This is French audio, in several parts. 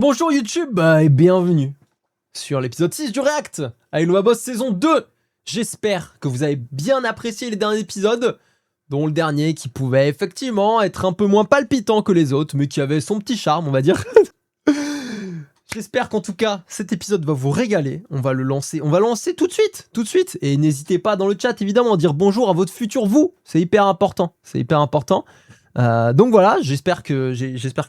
Bonjour YouTube et bienvenue sur l'épisode 6 du React à Hello Boss saison 2. J'espère que vous avez bien apprécié les derniers épisodes, dont le dernier qui pouvait effectivement être un peu moins palpitant que les autres, mais qui avait son petit charme, on va dire. J'espère qu'en tout cas, cet épisode va vous régaler. On va le lancer tout de suite. Et n'hésitez pas dans le chat, évidemment, à dire bonjour à votre futur vous. C'est hyper important. Donc voilà, j'espère que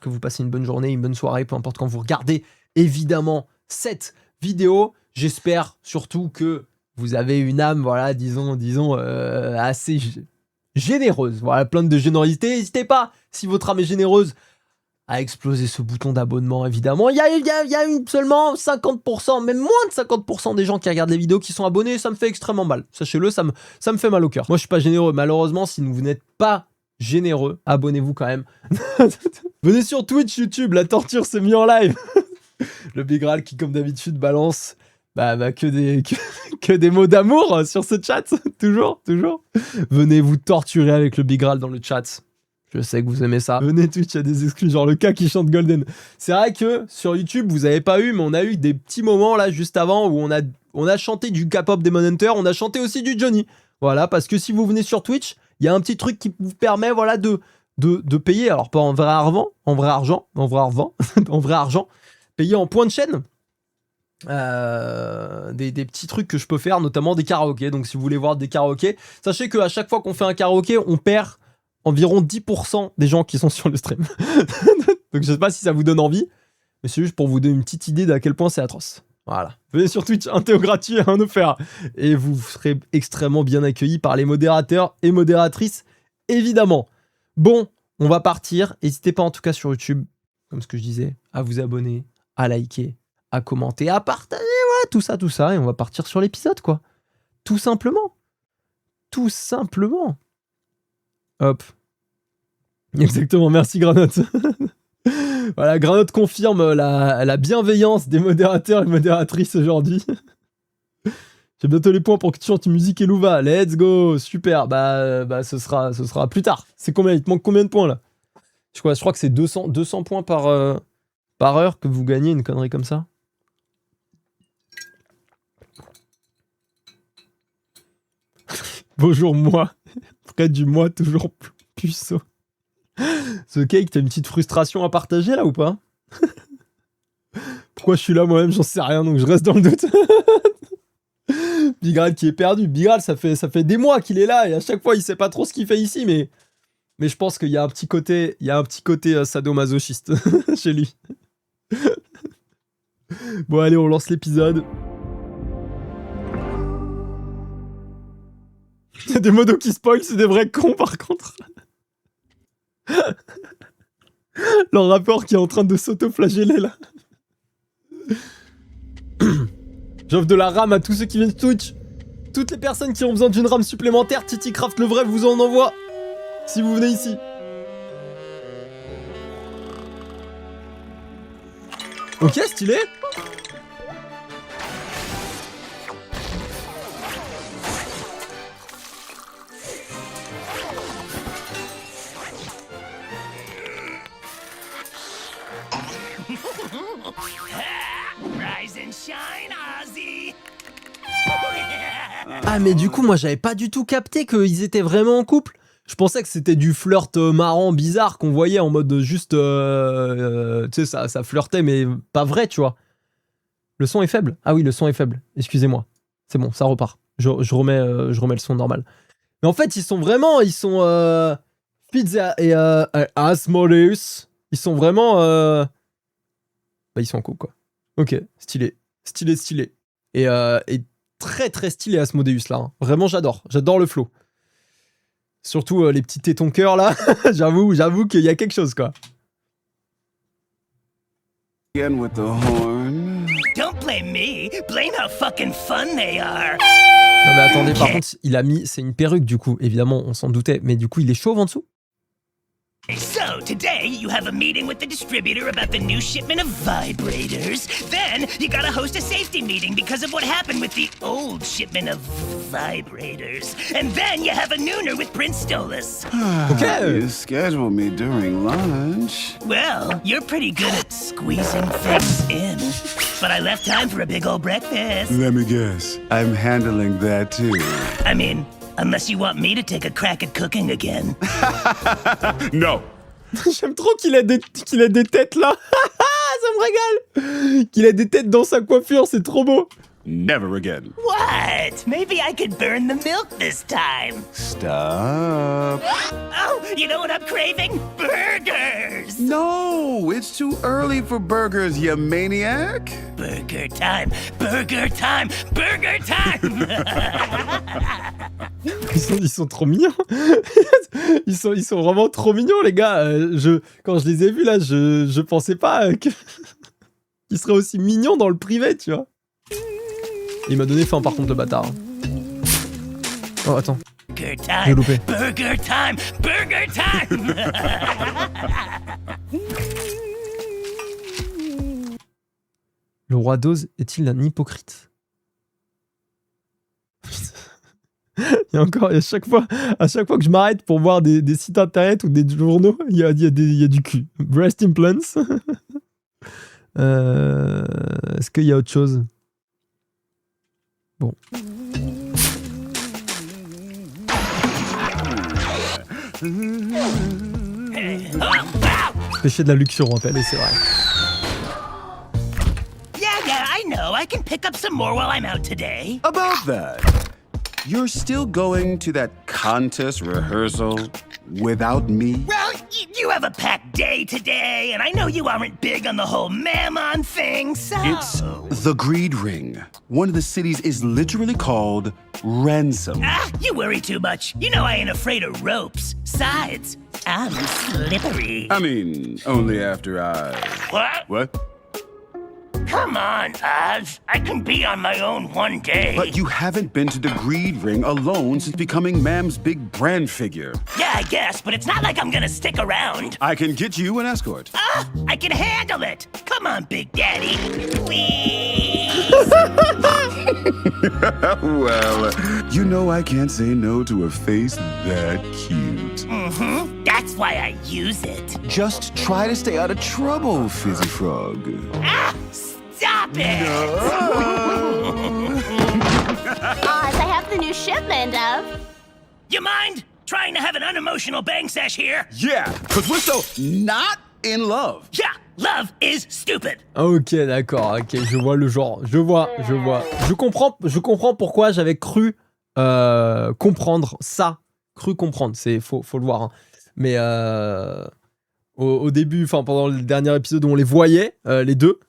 vous passez une bonne journée, une bonne soirée, peu importe quand vous regardez, évidemment, cette vidéo. J'espère surtout que vous avez une âme, voilà, disons, assez généreuse. Voilà, pleine de générosité. N'hésitez pas, si votre âme est généreuse, à exploser ce bouton d'abonnement, évidemment. Il y a seulement 50%, même moins de 50% des gens qui regardent les vidéos qui sont abonnés. Ça me fait extrêmement mal. Sachez-le, ça me fait mal au cœur. Moi, je suis pas généreux. Malheureusement, si vous n'êtes pas généreux, abonnez-vous quand même. Venez sur Twitch, YouTube, la torture s'est mis en live. Le Big Ral qui, comme d'habitude, balance que des mots d'amour sur ce chat. toujours. Venez vous torturer avec le Big Ral dans le chat. Je sais que vous aimez ça. Venez Twitch, il y a des exclus, genre le cas qui chante Golden. C'est vrai que sur YouTube, vous avez pas eu, mais on a eu des petits moments là juste avant où on a chanté du K-pop Demon Hunter, on a chanté aussi du Johnny. Voilà, parce que si vous venez sur Twitch, il y a un petit truc qui vous permet, voilà, de payer, alors pas en vrai argent, en vrai argent, payer en points de chaîne. Des petits trucs que je peux faire, notamment des karaokés. Donc si vous voulez voir des karaokés, sachez qu'à chaque fois qu'on fait un karaoké, on perd environ 10% des gens qui sont sur le stream. Donc je sais pas si ça vous donne envie, mais c'est juste pour vous donner une petite idée d'à quel point c'est atroce. Voilà. Venez sur Twitch, un théo gratuit et un offert. Et vous serez extrêmement bien accueillis par les modérateurs et modératrices, évidemment. Bon, on va partir. N'hésitez pas en tout cas sur YouTube, comme ce que je disais, à vous abonner, à liker, à commenter, à partager, voilà, tout ça. Et on va partir sur l'épisode, quoi. Tout simplement. Hop. Exactement, merci Granotte. Voilà, Granotte confirme la bienveillance des modérateurs et modératrices aujourd'hui. J'ai bientôt les points pour que tu chantes une musique Elouva. Let's go, super. Bah ce sera plus tard. C'est combien? Il te manque combien de points là? Je crois que c'est 200 points par heure que vous gagnez, une connerie comme ça. Bonjour moi. Près du moi toujours plus puceau. Ce cake, t'as une petite frustration à partager là ou pas? Pourquoi je suis là moi-même, j'en sais rien, donc je reste dans le doute. Bigral qui est perdu. Bigral, ça fait des mois qu'il est là et à chaque fois il sait pas trop ce qu'il fait ici, mais je pense qu'il y a un petit côté, sadomasochiste chez lui. Bon allez, on lance l'épisode. Il y a des modos qui spoil, c'est des vrais cons par contre. Leur rapport qui est en train de s'auto-flageller là. J'offre de la RAM à tous ceux qui viennent de Twitch. Toutes les personnes qui ont besoin d'une RAM supplémentaire, TityCraft le vrai vous en envoie. Si vous venez ici. Ok, stylé. Ah mais du coup moi j'avais pas du tout capté qu'ils étaient vraiment en couple. Je pensais que c'était du flirt marrant bizarre qu'on voyait en mode juste tu sais ça flirtait mais pas vrai, tu vois. Le son est faible. Ah oui, le son est faible. Excusez-moi. C'est bon, ça repart. Je remets le son normal. Mais en fait, ils sont Pizza et Asmodeus. Ils sont vraiment ils sont en couple quoi. OK, stylé. Et très très stylé Asmodeus là. Hein. Vraiment j'adore le flow. Surtout les petits tétons cœur là. j'avoue qu'il y a quelque chose quoi. With the horn. Don't blame me, blame how fucking fun they are. Non mais attendez, par contre, il a mis, c'est une perruque du coup, évidemment, on s'en doutait, mais du coup il est chauve en dessous? So, today you have a meeting with the distributor about the new shipment of vibrators. Then, you gotta host a safety meeting because of what happened with the old shipment of vibrators. And then you have a nooner with Prince Stolas. Okay. You scheduled me during lunch. Well, you're pretty good at squeezing things in. But I left time for a big old breakfast. Let me guess. I'm handling that too. I mean, unless you want me to take a crack at cooking again. No. J'aime trop qu'il a des têtes là. Ça me régale. Qu'il a des têtes dans sa coiffure, c'est trop beau. Never again. What? Maybe I could burn the milk this time. Stop. Oh, you know what I'm craving? Burgers! No, it's too early for burgers, you maniac. Burger time! Burger time! Burger time! Ils sont trop mignons. ils sont vraiment trop mignons, les gars. Quand je les ai vus là, je pensais pas qu'ils seraient aussi mignons dans le privé, tu vois. Il m'a donné faim par contre le bâtard. Oh attends. Burger J'ai time! loupé. Burger time! Burger time! Le roi d'Oz est-il un hypocrite? Il y a encore, à chaque fois que je m'arrête pour voir des sites internet ou des journaux, il y a du cul. Breast implants. Est-ce qu'il y a autre chose? Bon. Péché de la luxure, on appelle, et c'est vrai. Yeah, I know. I can pick up some more while I'm out today. About that, you're still going to that contest rehearsal without me? Well, you have a packed day today, and I know you aren't big on the whole Mammon thing, so... It's the Greed Ring. One of the cities is literally called Ransom. Ah, you worry too much. You know I ain't afraid of ropes. Sides, I'm slippery. I mean, only after I... What? What? Come on, Oz. I can be on my own one day. But you haven't been to the Greed Ring alone since becoming Ma'am's big brand figure. Yeah, I guess, but it's not like I'm gonna stick around. I can get you an escort. Ah, I can handle it. Come on, Big Daddy. Please. Well, you know I can't say no to a face that cute. Mm-hmm. That's why I use it. Just try to stay out of trouble, Fizzy Frog. Ah, stop it. Oz, I have the new shipment of... You mind trying to have an unemotional bang sesh here? Yeah, because we're so not in love. Yeah, love is stupid. Ok, d'accord, ok, je vois le genre, je vois. Je comprends pourquoi j'avais cru comprendre ça. Cru comprendre, faut le voir. Hein. Mais au début, enfin pendant le dernier épisode où on les voyait, les deux.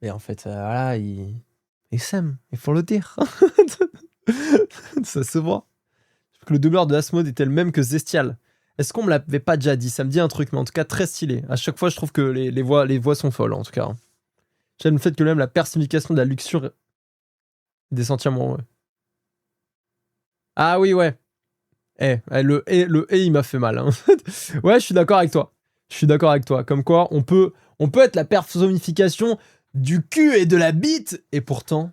Et en fait, voilà, ils s'aiment, il faut le dire. Ça se voit. Que le doubleur de Asmode était le même que Zestial. Est-ce qu'on me l'avait pas déjà dit? Ça me dit un truc, mais en tout cas très stylé. À chaque fois, je trouve que les voix sont folles, en tout cas. J'aime le fait que même la personnification de la luxure des sentiments amoureux. Ah oui, ouais. Le il m'a fait mal. Hein. Ouais, je suis d'accord avec toi. Comme quoi, on peut être la personnification du cul et de la bite, et pourtant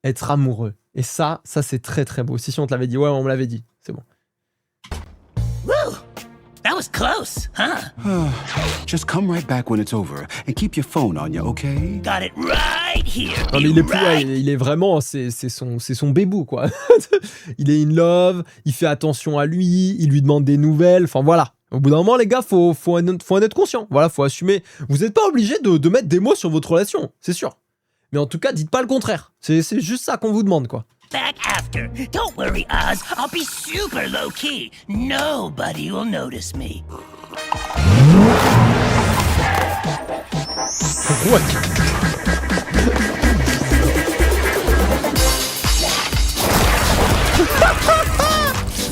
être amoureux. Et ça c'est très très beau. Si on te l'avait dit, ouais, on me l'avait dit. C'est bon. Woo! That was close, huh? Just come right back when it's over and keep your phone on you, okay? Got it right here. Non, mais il est vraiment, c'est son bébou, quoi. Il est in love, il fait attention à lui, il lui demande des nouvelles, enfin voilà. Au bout d'un moment, les gars, faut en être conscient. Voilà, faut assumer. Vous n'êtes pas obligé de mettre des mots sur votre relation, c'est sûr. Mais en tout cas, dites pas le contraire. C'est juste ça qu'on vous demande, quoi. Back after. Don't worry, Oz. I'll be super low-key. Nobody will notice me. Ouais.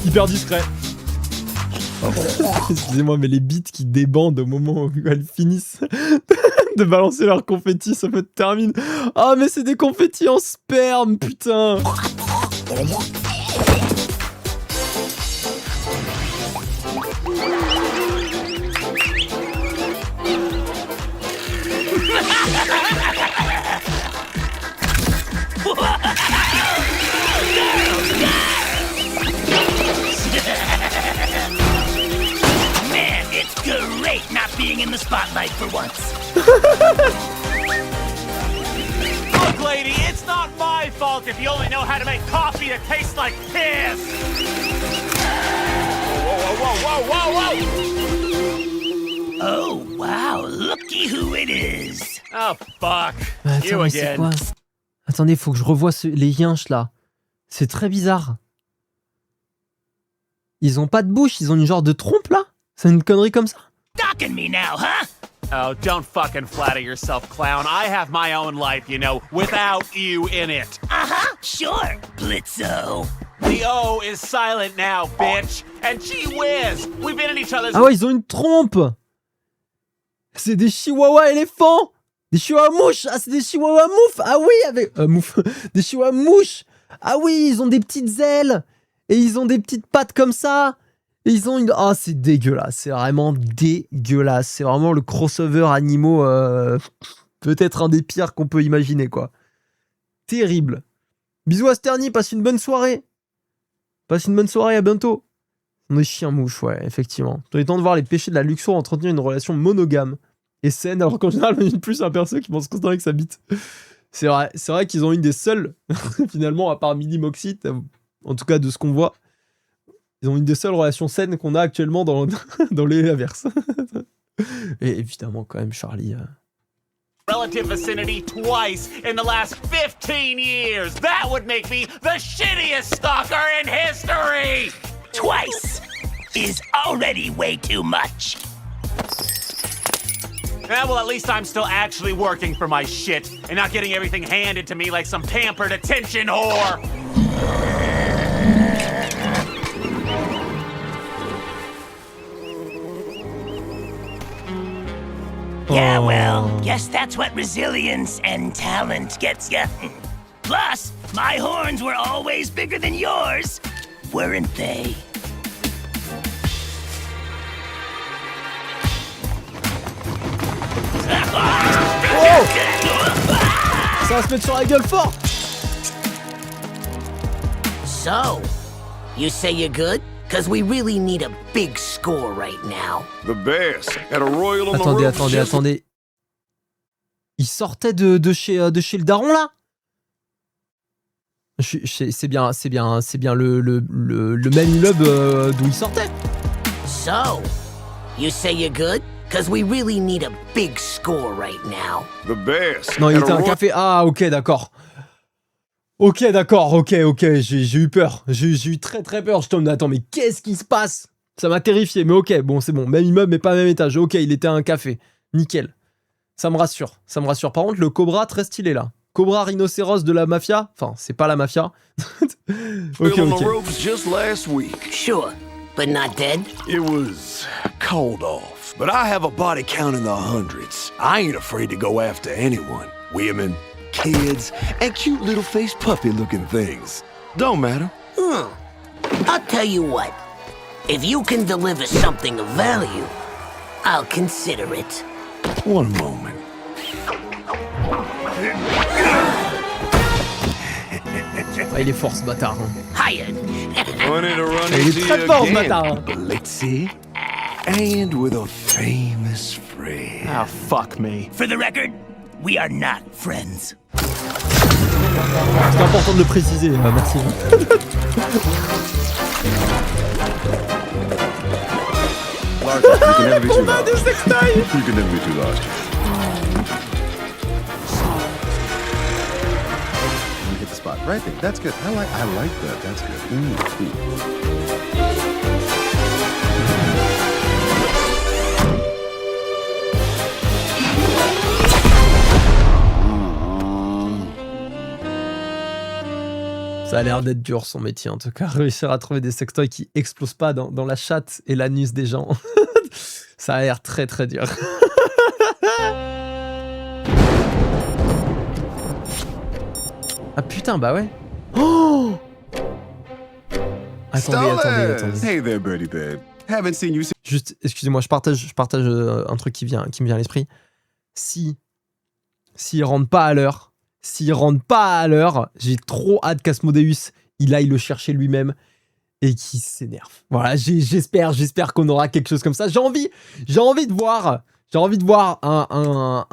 Hyper discret. Excusez-moi, mais les beats qui débandent au moment où elles finissent de balancer leurs confettis, ça me termine. Ah, mais c'est des confettis en sperme, putain. for once. Look, lady, it's not my fault if you only know how to make coffee that tastes like piss. Whoa. Oh, wow, looky who it is. Oh, fuck. Mais You attends, mais c'est again. quoi? Attendez, faut que je revoie les yinches là. C'est très bizarre. Ils ont pas de bouche, ils ont une genre de trompe là? C'est une connerie comme ça? Docking me now, huh? Oh, don't fucking flatter yourself, clown. I have my own life, you know, without you in it. Uh-huh, sure, Blitzo. The O is silent now, bitch. And gee whiz, we've been in each other's... Ah ouais, ils ont une trompe! C'est des chihuahuas éléphants! Des chihuahuas mouches! Ah, c'est des chihuahuas moufs! Ah oui, avec... mouf. Des chihuahuas mouches! Ah oui, ils ont des petites ailes! Et ils ont des petites pattes comme ça! Et ils ont une... Ah, c'est dégueulasse! C'est vraiment dégueulasse! C'est vraiment le crossover animaux... peut-être un des pires qu'on peut imaginer, quoi. Terrible! Bisous à Sterny, passe une bonne soirée! Passe une bonne soirée, à bientôt! On est chien-mouche, ouais, effectivement. J'ai le temps de voir les péchés de la luxure entretenir une relation monogame et saine, alors qu'en général, on imagine plus un perso qui pense constamment avec sa bite. C'est vrai qu'ils ont une des seules, finalement, à part Millie Moxie, en tout cas de ce qu'on voit, ils ont une des seules relations saines qu'on a actuellement dans les averses. Et évidemment, quand même, Charlie... relative vicinity twice in the last 15 years. That would make me the shittiest stalker in history! Twice is already way too much. Yeah, well, at least I'm still actually working for my shit and not getting everything handed to me like some pampered attention whore. Yeah, well, guess that's what resilience and talent gets ya. Plus, my horns were always bigger than yours, weren't they? Ça va se mettre sur la gueule fort! So, you say you're good? Cause we really need a big score right now. The best. At a royal on Attendez. Il sortait de chez le daron, là? C'est bien le même immeuble d'où il sortait. So, you say you're good? Cause we really need a big score right now. The best. Non, il At était a un roy- café. Ah, ok, d'accord. Ok, j'ai eu peur. J'ai eu très peur. Je tombe, attends, mais qu'est-ce qui se passe? Ça m'a terrifié, mais ok, bon, c'est bon. Même immeuble, mais pas même étage. Ok, il était à un café. Nickel. Ça me rassure. Par contre, le Cobra, très stylé, là. Cobra rhinocéros de la mafia. Enfin, c'est pas la mafia. Ok. On the ropes just last week. Sure, but not dead? It was called off. But I have a body count in the hundreds. I ain't afraid to go after anyone. Women, kids, and cute little faced puppy looking things. Don't matter. I'll tell you what. If you can deliver something of value, I'll consider it. One moment. Ah, il est fort, ce bâtard. Hired. Funny to run Il est into très you fort, ce again, bâtard. Blitzy. And with a famous friend. Oh, fuck me. For the record, we are not friends. C'est important de le préciser, merci. Large. You can never be too large. You can never be too large. You hit the spot right there. That's good. I like that. That's good. Ooh. Ça a l'air d'être dur son métier en tout cas, réussir à trouver des sextoys qui explosent pas dans la chatte et l'anus des gens. Ça a l'air très dur. Ah putain, bah ouais. Oh, attendez. Hey there, birdie babe. Haven't seen you since. Juste, excusez-moi, je partage un truc qui me vient à l'esprit. S'ils rentrent pas à l'heure, j'ai trop hâte qu'Asmodeus, il aille le chercher lui-même et qu'il s'énerve. Voilà, j'espère qu'on aura quelque chose comme ça. J'ai envie de voir J'ai envie de voir un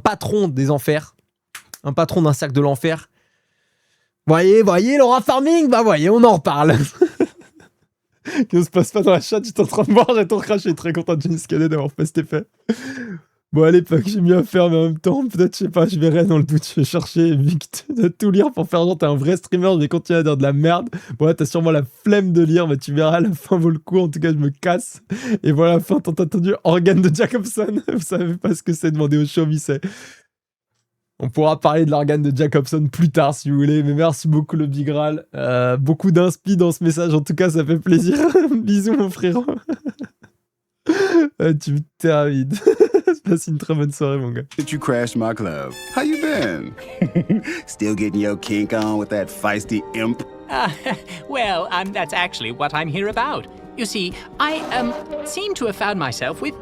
patron des enfers. Un patron d'un cercle de l'enfer. Voyez, Laura Farming, bah voyez, on en reparle. Qui ne se passe pas dans la chatte, j'étais en train de voir, j'ai tout craché, très content de James Cadet d'avoir fait cet effet. Bon, à l'époque, j'ai mieux à faire, mais en même temps, peut-être, je sais pas, je verrai dans le doute, je vais chercher, vu que tu dois tout lire pour faire genre, t'es un vrai streamer, je vais continuer à dire de la merde. Bon, là, t'as sûrement la flemme de lire, mais tu verras, à la fin vaut le coup, en tout cas, je me casse. Et voilà, fin, tant entendu, Organe de Jacobson. Vous savez pas ce que c'est, demandez au show, c'est. On pourra parler de l'organe de Jacobson plus tard, si vous voulez, mais merci beaucoup, le Big Graal. Beaucoup d'inspi dans ce message, en tout cas, ça fait plaisir. Bisous, mon frérot. Tu me termines. Passe une très bonne soirée, mon gars. That you crashed my club. How you been? Still getting your kink on with that feisty imp? Well, that's actually what I'm here about. You see, I seem to have found myself with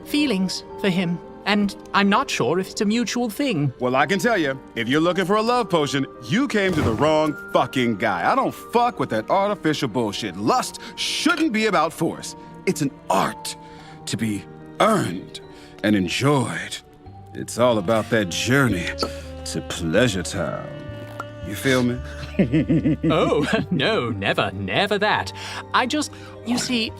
feelings for him. And I'm not sure if it's a mutual thing. Well, I can tell you, if you're looking for a love potion, you came to the wrong fucking guy. I don't fuck with that artificial bullshit. Lust shouldn't be about force. It's an art to be earned and enjoyed. It's all about that journey to Pleasure Town. You feel me? Oh, no, never that. You see,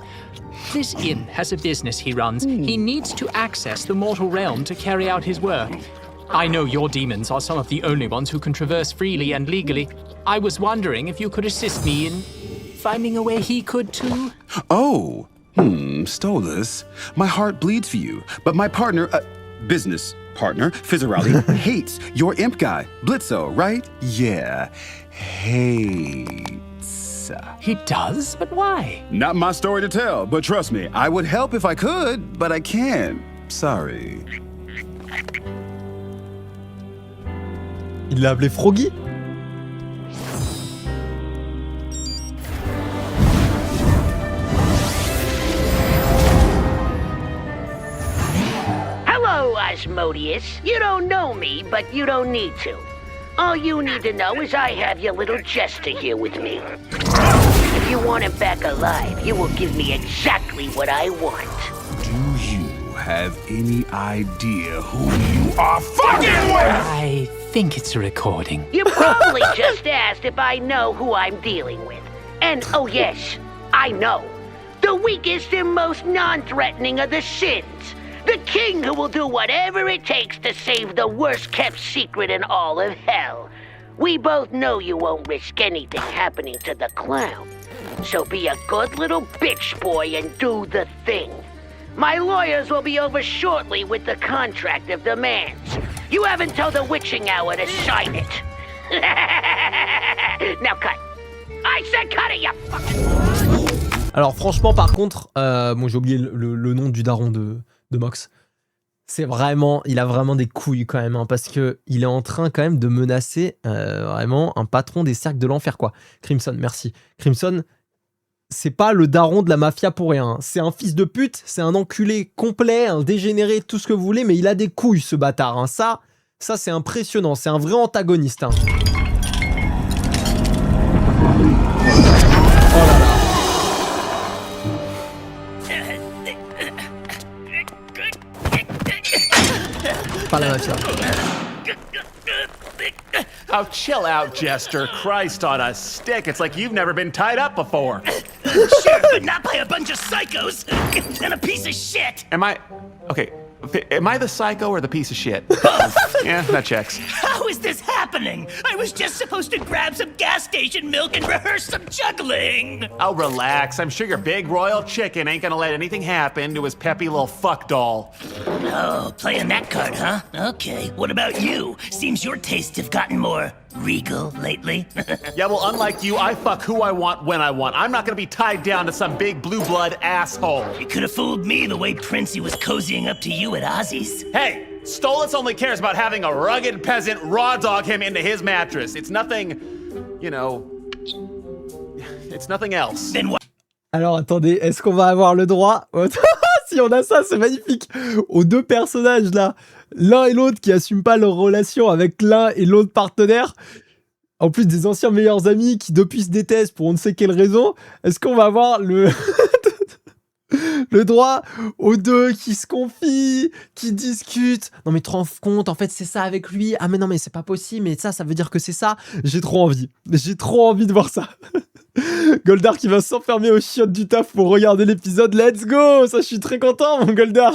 this inn has a business he runs. He needs to access the mortal realm to carry out his work. I know your demons are some of the only ones who can traverse freely and legally. I was wondering if you could assist me in finding a way he could too. Oh, Stolas. My heart bleeds for you, but my partner, business partner, Fizzarelli, hates your imp guy, Blitzo, right? Yeah, hates. He does? But why? Not my story to tell, but trust me, I would help if I could, but I can't. Sorry. Il l'a appelé Froggy? Hello, Asmodeus. You don't know me, but you don't need to. All you need to know is I have your little jester here with me. If you want him back alive, you will give me exactly what I want. Do you have any idea who you are fucking with? I think it's a recording. You probably just asked if I know who I'm dealing with. And oh yes, I know. The weakest and most non-threatening of the sins. The king who will do whatever it takes to save the worst-kept secret in all of hell. We both know you won't risk anything happening to the clown. So be a good little bitch boy and do the thing. My lawyers will be over shortly with the contract of demands. You have until the witching hour to sign it. Now cut. I said cut it, you fucking... Alors franchement, par contre, bon, j'ai oublié le nom du daron de Mox. C'est vraiment, il a vraiment des couilles quand même, hein, parce que il est en train quand même de menacer vraiment un patron des cercles de l'enfer, quoi. Crimson, merci. Crimson, c'est pas le daron de la mafia pour rien. Hein. C'est un fils de pute, c'est un enculé complet, un dégénéré, tout ce que vous voulez, mais il a des couilles, ce bâtard. Hein. Ça c'est impressionnant. C'est un vrai antagoniste. Hein. Oh là là. Pas la mafia. Oh, chill out, Jester. Christ on a stick. It's like you've never been tied up before. Sure, but not by a bunch of psychos and a piece of shit. Am I the psycho or the piece of shit? Yeah, that checks. How is this happening? I was just supposed to grab some gas station milk and rehearse some juggling. Oh, relax. I'm sure your big royal chicken ain't gonna let anything happen to his peppy little fuck doll. Oh, playing that card, huh? Okay. What about you? Seems your tastes have gotten more regal lately. Yeah, well, unlike you, I fuck who I want when I want. I'm not gonna be tied down to some big blue blood asshole. You could have fooled me the way Princey was cozying up to you at Ozzy's. Hey, Stolitz only cares about having a rugged peasant raw dog him into his mattress. It's nothing, you know, it's nothing else. Then what? Alors attendez, est-ce qu'on va avoir le droit si on a ça, c'est magnifique. Aux deux personnages là, l'un et l'autre qui assument pas leur relation avec l'un et l'autre partenaire, en plus des anciens meilleurs amis qui depuis se détestent pour on ne sait quelle raison, est-ce qu'on va avoir le Le droit aux deux qui se confient, qui discutent. Non mais tu te rends compte, en fait c'est ça avec lui. Ah mais non mais c'est pas possible, mais ça veut dire que c'est ça. J'ai trop envie de voir ça. Goldar qui va s'enfermer aux chiottes du taf pour regarder l'épisode. Let's go! Ça, je suis très content, mon Goldar.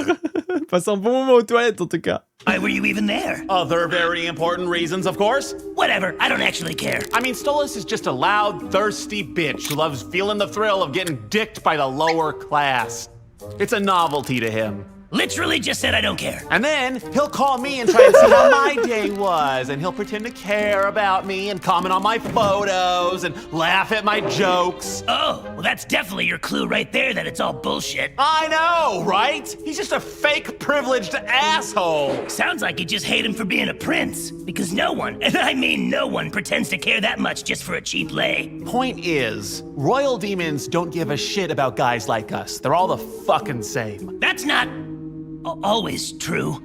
Passe un bon moment aux toilettes, en tout cas. Why were you even there? Other very important reasons, of course. Whatever, I don't actually care. I mean, Stolas is just a loud, thirsty bitch who loves feeling the thrill of getting dicked by the lower class. It's a novelty to him. Literally just said I don't care. And then he'll call me and try to see how my day was, and he'll pretend to care about me and comment on my photos and laugh at my jokes. Oh, well that's definitely your clue right there that it's all bullshit. I know, right? He's just a fake privileged asshole. Sounds like you just hate him for being a prince. Because no one, and I mean no one, pretends to care that much just for a cheap lay. Point is, royal demons don't give a shit about guys like us. They're all the fucking same. That's not always true.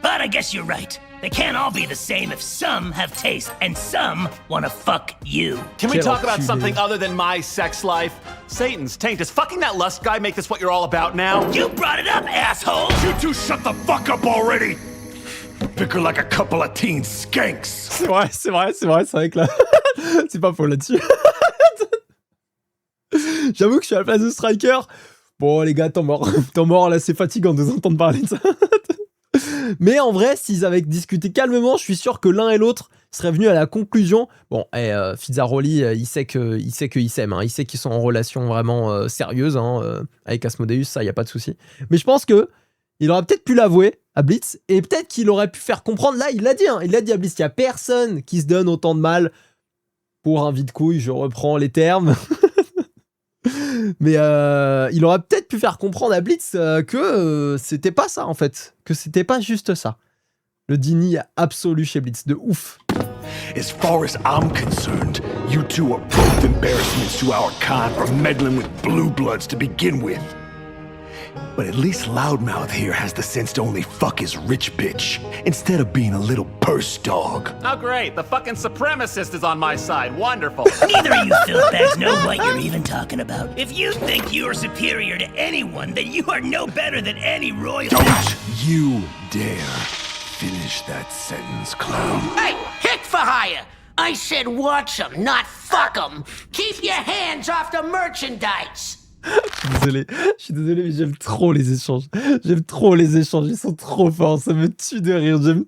But I guess you're right. They can't all be the same if some have taste and some want to fuck you. Can we Quel talk about enculé. something other than my sex life? Satan's taint. Does fucking that lust guy make this what you're all about now? You brought it up, asshole! You two shut the fuck up already! Bicker like a couple of teen skanks. C'est vrai que là... c'est pas faux là-dessus. J'avoue que je suis à la place de Striker. Bon, les gars, temps mort, là, c'est fatigant de vous entendre parler de ça. Mais en vrai, s'ils avaient discuté calmement, je suis sûr que l'un et l'autre seraient venus à la conclusion. Bon, Fizzaroli, il sait qu'ils s'aiment, hein. Il sait qu'ils sont en relation vraiment sérieuse, hein, avec Asmodeus, ça, y a pas de souci. Mais je pense que il aurait peut-être pu l'avouer à Blitz, et peut-être qu'il aurait pu faire comprendre. Là, il l'a dit à Blitz, il y a personne qui se donne autant de mal pour un vide-couille, je reprends les termes. Mais il aurait peut-être pu faire comprendre à Blitz que c'était pas ça en fait, que c'était pas juste ça. Le déni absolu chez Blitz, de ouf. As far as I'm concerned, you two are both embarrassments to our kind for meddling with blue bloods to begin with. But at least Loudmouth here has the sense to only fuck his rich bitch, instead of being a little purse dog. Oh, great. The fucking supremacist is on my side. Wonderful. Neither of you filthbags know what you're even talking about. If you think you're superior to anyone, then you are no better than any royal. Don't you dare finish that sentence, clown. Hey, hit for hire! I said watch 'em, not fuck 'em. Keep your hands off the merchandise. Je suis désolé, mais j'aime trop les échanges. Ils sont trop forts, ça me tue de rire. J'aime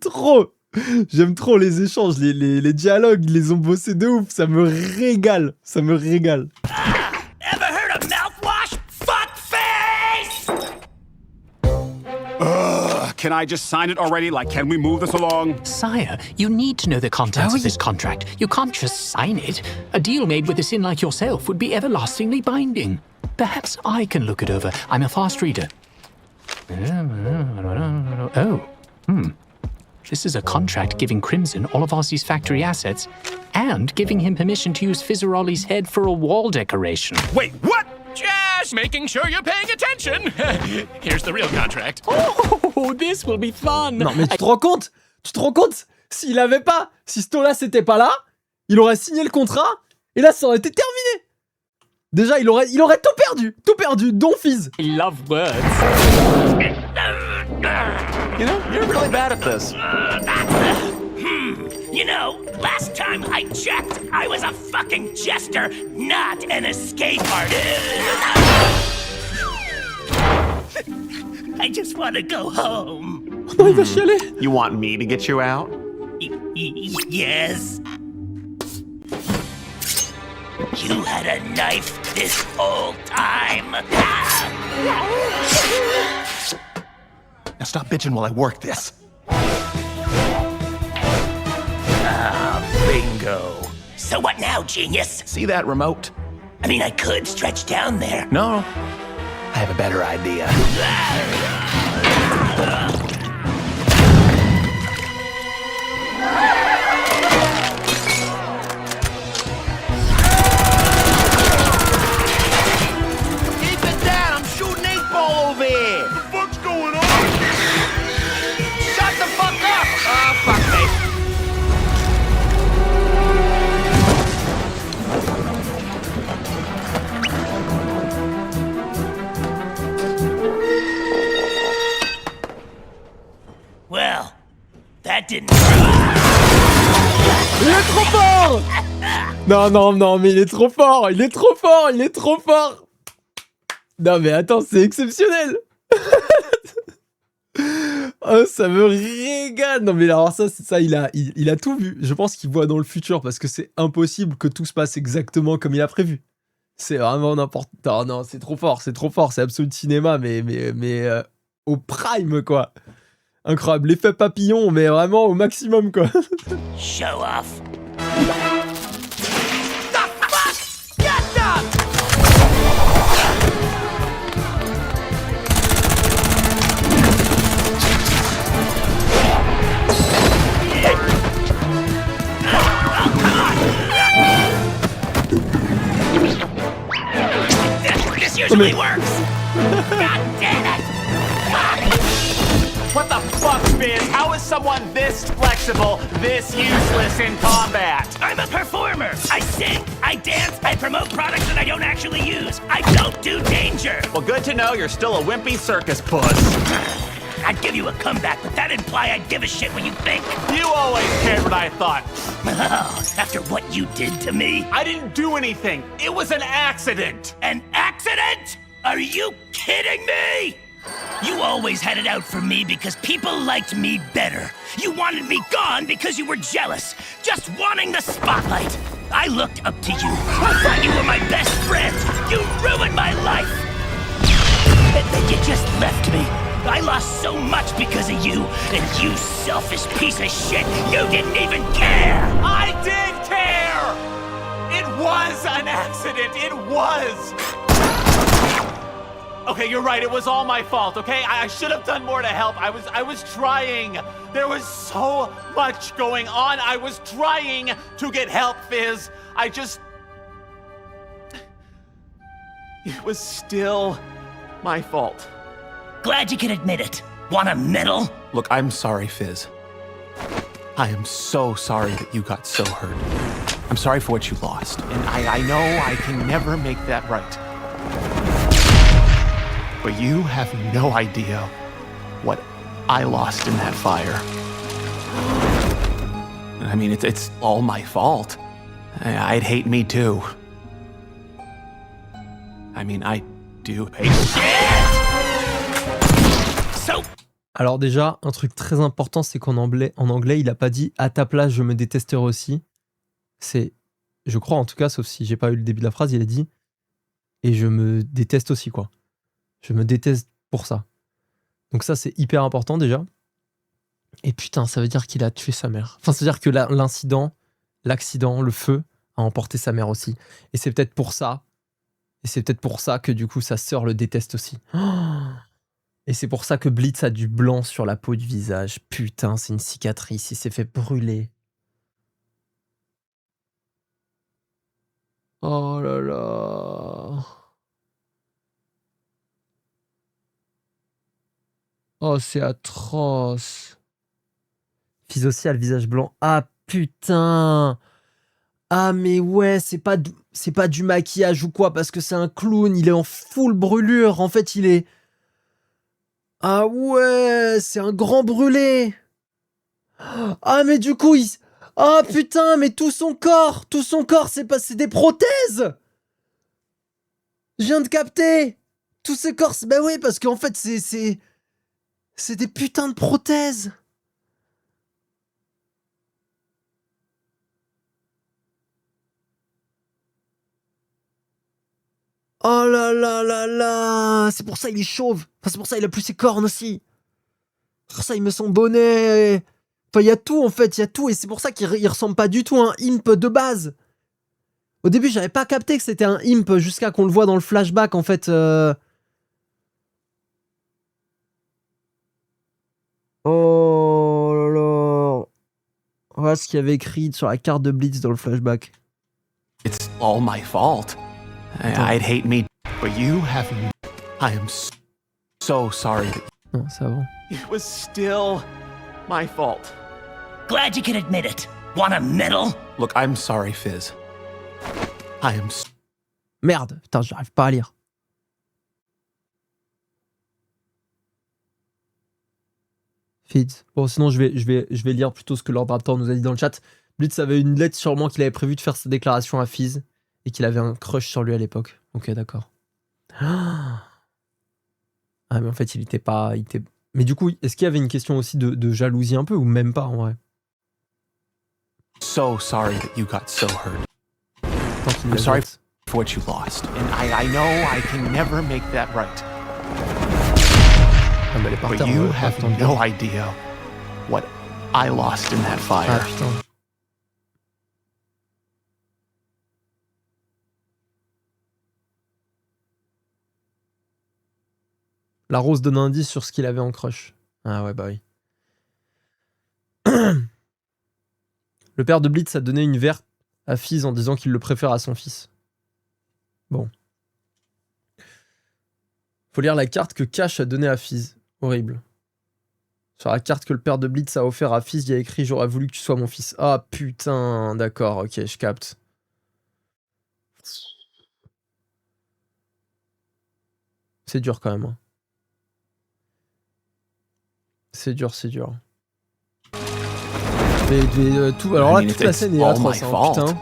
trop les échanges, les dialogues, ils les ont bossés de ouf. Ça me régale. Ever heard of mouthwash? Fuckface! Can I just sign it already? Like, can we move this along? Sire, you need to know the contents of this contract. You can't just sign it. A deal made with a sin like yourself would be everlastingly binding. Perhaps I can look it over. I'm a fast reader. This is a contract giving Crimson all of Ozzy's factory assets and giving him permission to use Fizzaroli's head for a wall decoration. Wait, what? Just making sure you're paying attention. Here's the real contract. Oh, this will be fun. Non, mais tu te rends compte? Si Stolas était pas là, il aurait signé le contrat, et là, ça aurait été terminé. Déjà, il aurait tout perdu, dont Fizz. I love words. You know, you're really bad at this. You know, last time I checked, I was a fucking jester, not an escape artist. I just want to go home. Non, il va chialer. You want me to get you out? Yes. You had a knife this whole time. Now stop bitching while I work this. Bingo. So what now, genius? See that remote? I mean, I could stretch down there. No. I have a better idea. Keep it down, I'm shooting 8-ball over here. What the fuck's going on? Shut the fuck up! Oh, fuck me. That didn't. Il est trop fort. Non, mais il est trop fort. Il est trop fort. Non, mais attends, c'est exceptionnel. Oh, ça me régale. Non, mais alors ça, il a tout vu. Je pense qu'il voit dans le futur parce que c'est impossible que tout se passe exactement comme il a prévu. C'est vraiment n'importe... Non, c'est trop fort. C'est Absolute Cinéma, mais au prime, quoi. Incroyable. L'effet papillon, mais vraiment au maximum, quoi. Show off. This usually works. God damn it! What the fuck, Fizz? How is someone this flexible, this useless in combat? I'm a performer. I sing, I dance, I promote products that I don't actually use. I don't do danger. Well, good to know you're still a wimpy circus puss. I'd give you a comeback, but that'd imply I'd give a shit what you think. You always cared what I thought. Oh, after what you did to me. I didn't do anything. It was an accident. An accident? Are you kidding me? You always had it out for me because people liked me better. You wanted me gone because you were jealous, just wanting the spotlight. I looked up to you. I thought you were my best friend. You ruined my life. And then you just left me. I lost so much because of you, and you selfish piece of shit, you didn't even care! I did care! It was an accident, it was! Okay, you're right, it was all my fault, okay? I should have done more to help. I was trying. There was so much going on. I was trying to get help, Fizz. It was still my fault. Glad you can admit it. Want a medal? Look, I'm sorry, Fizz. I am so sorry that you got so hurt. I'm sorry for what you lost. And I know I can never make that right. But you have no idea what I lost in that fire. I mean, it's all my fault. I'd hate me too. I mean, I do hate Alors déjà, un truc très important, c'est qu'en anglais, il a pas dit « à ta place, je me détesterai aussi ». C'est, je crois en tout cas, sauf si j'ai pas eu le début de la phrase, il a dit « et je me déteste aussi », quoi. Je me déteste pour ça. Donc ça, c'est hyper important déjà. Et putain, ça veut dire qu'il a tué sa mère. Enfin, ça veut dire que l'accident, le feu, a emporté sa mère aussi. Et c'est peut-être pour ça. Et c'est peut-être pour ça que du coup, sa sœur le déteste aussi. Oh, et c'est pour ça que Blitz a du blanc sur la peau du visage. Putain, c'est une cicatrice. Il s'est fait brûler. Oh là là. Oh, c'est atroce. Fizz aussi a le visage blanc. Ah putain. Ah mais ouais, c'est pas du maquillage ou quoi, parce que c'est un clown, il est en full brûlure. En fait, il est... Ah ouais, c'est un grand brûlé. Ah mais du coup, ah putain, mais tout son corps, c'est des prothèses. Je viens de capter. Tous ces corps, bah oui, parce qu'en fait, c'est des putains de prothèses. Oh là là là là. C'est pour ça il est chauve. Enfin, c'est pour ça il a plus ses cornes aussi. C'est pour ça il met son bonnet. Enfin, il y a tout en fait, il y a tout. Et c'est pour ça qu'il ressemble pas du tout à un imp de base. Au début, j'avais pas capté que c'était un imp jusqu'à qu'on le voit dans le flashback en fait. Oh là là. Voilà ce qu'il y avait écrit sur la carte de Blitz dans le flashback. It's all my fault. I'd hate me, but you have... I am so sorry that... Non, c'est avant. It was still my fault. Glad you can admit it. Want a medal? Look, I'm sorry, Fizz. I am... Merde, putain, j'arrive pas à lire. Fizz. Bon, sinon, je vais lire plutôt ce que Lord Raptor nous a dit dans le chat. Blitz avait une lettre sûrement qu'il avait prévu de faire sa déclaration à Fizz et qu'il avait un crush sur lui à l'époque. Ok, d'accord. Ah, mais en fait, il était pas... Mais du coup, est-ce qu'il y avait une question aussi de jalousie un peu ou même pas, en vrai? So sorry that you got so hurt. I'm I'm sorry for what you lost. And I know I can never make that right. Ah, mais elle est par But terre, you on va have attendre. no idea what I lost in that fire. Ah, putain. La rose donne un indice sur ce qu'il avait en crush. Ah ouais, bah oui. Le père de Blitz a donné une verte à Fizz en disant qu'il le préfère à son fils. Bon. Faut lire la carte que Cash a donnée à Fizz. Horrible. Sur la carte que le père de Blitz a offert à Fizz, il y a écrit « J'aurais voulu que tu sois mon fils ». Ah putain, d'accord, ok, je capte. C'est dur quand même. Hein. C'est dur. Mais tout, alors là, toute la scène est atroce, hein, putain.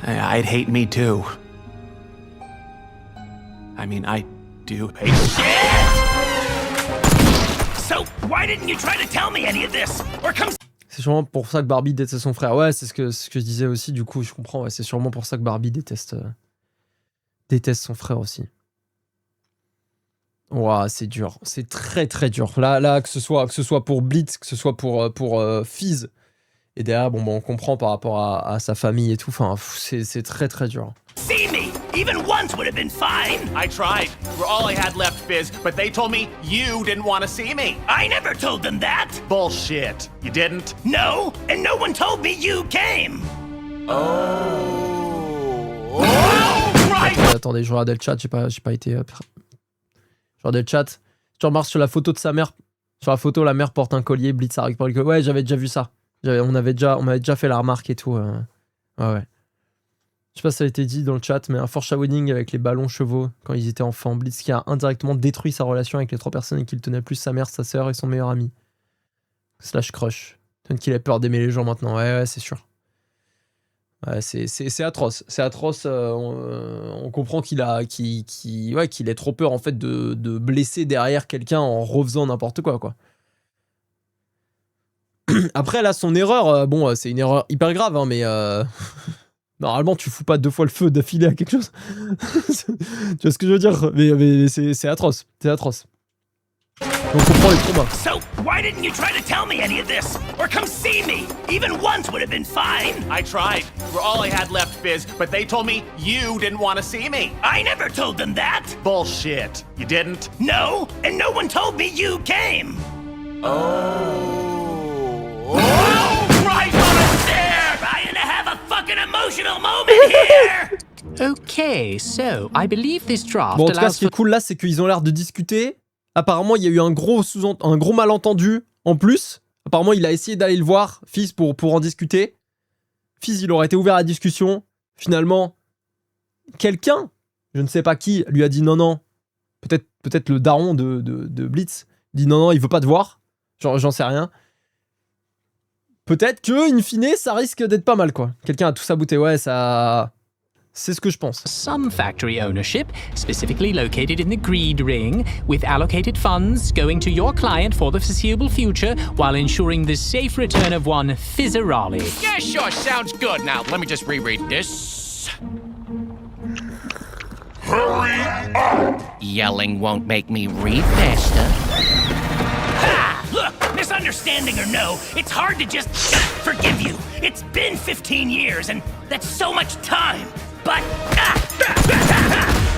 I'd hate me too. I mean, I do hate. So, why didn't you try to tell me any of this? Or come... C'est sûrement pour ça que Barbie déteste son frère. Ouais, c'est ce que je disais aussi, du coup, je comprends. Ouais, c'est sûrement pour ça que Barbie déteste son frère aussi. Ouah, c'est dur. C'est très très dur. Là, que ce soit pour Blitz, que ce soit pour Fizz. Et derrière, bon, on comprend par rapport à sa famille et tout. Enfin, c'est très très dur. See me! Even once would have been fine! I tried. You were all I had left, Fizz, but they told me you didn't want to see me. I never told them that! Bullshit. You didn't? No, and no one told me you came! Oh, right! Attendez, je regardais le chat, j'ai pas été... Je regardais le chat. Tu remarques sur la photo de sa mère. Sur la photo, la mère porte un collier, Blitz a récupéré le collier. Ouais, j'avais déjà vu ça. On m'avait déjà fait la remarque et tout. Ouais. Je sais pas si ça a été dit dans le chat, mais un foreshadowing avec les ballons chevaux quand ils étaient enfants. Blitz qui a indirectement détruit sa relation avec les 3 personnes et qu'il tenait plus sa mère, sa sœur et son meilleur ami. / crush. Peut-être qu'il a peur d'aimer les gens maintenant. Ouais, c'est sûr. Ouais, c'est atroce. C'est atroce. On comprend qu'il ait trop peur en fait de blesser derrière quelqu'un en refaisant n'importe quoi. Après là, son erreur, bon, c'est une erreur hyper grave, hein, mais normalement tu fous pas 2 fois le feu d'affilée à quelque chose. Tu vois ce que je veux dire? Mais c'est atroce. C'est atroce. On comprend les traumas. So, why didn't you try to tell me any of this? Or come see me? Even once would have been fine! I tried. You were all I had left, Fizz, but they told me you didn't want to see me. I never told them that! Bullshit. You didn't? No, and no one told me you came! Oh, right on a stare! Trying to have a fucking emotional moment here! Okay, so I believe this draft Bon, en tout cas, allows ce qui est cool là, c'est qu'ils ont l'air de discuter. Apparemment, il y a eu un gros malentendu en plus. Apparemment, il a essayé d'aller le voir, Fizz, pour en discuter. Fizz, il aurait été ouvert à la discussion. Finalement, quelqu'un, je ne sais pas qui, lui a dit non. Peut-être le daron de Blitz dit non, il veut pas te voir. J'en sais rien. Peut-être que, in fine, ça risque d'être pas mal, quoi. Quelqu'un a tout sabouté. Ouais, ça... C'est ce que je pense. some factory ownership, specifically located in the greed ring, with allocated funds going to your client for the foreseeable future, while ensuring the safe return of one Fizzarali. Yeah, sure, sounds good. Now, let me just reread this. Hurry up! Yelling won't make me read faster. Ah! Look, misunderstanding or no, it's hard to just forgive you. It's been 15 years, and that's so much time. But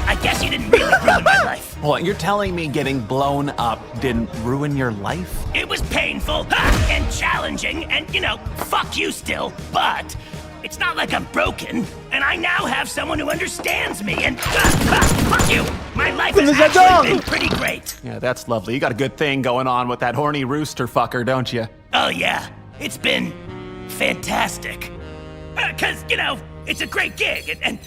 I guess you didn't really ruin my life. What, you're telling me getting blown up didn't ruin your life? It was painful and challenging, and, you know, fuck you still, but it's not like I'm broken, and I now have someone who understands me, and fuck you! My life has actually been pretty great. Yeah, that's lovely. You got a good thing going on with that horny rooster fucker, don't you? Oh yeah, it's been fantastic. 'Cause, you know, it's a great gig, and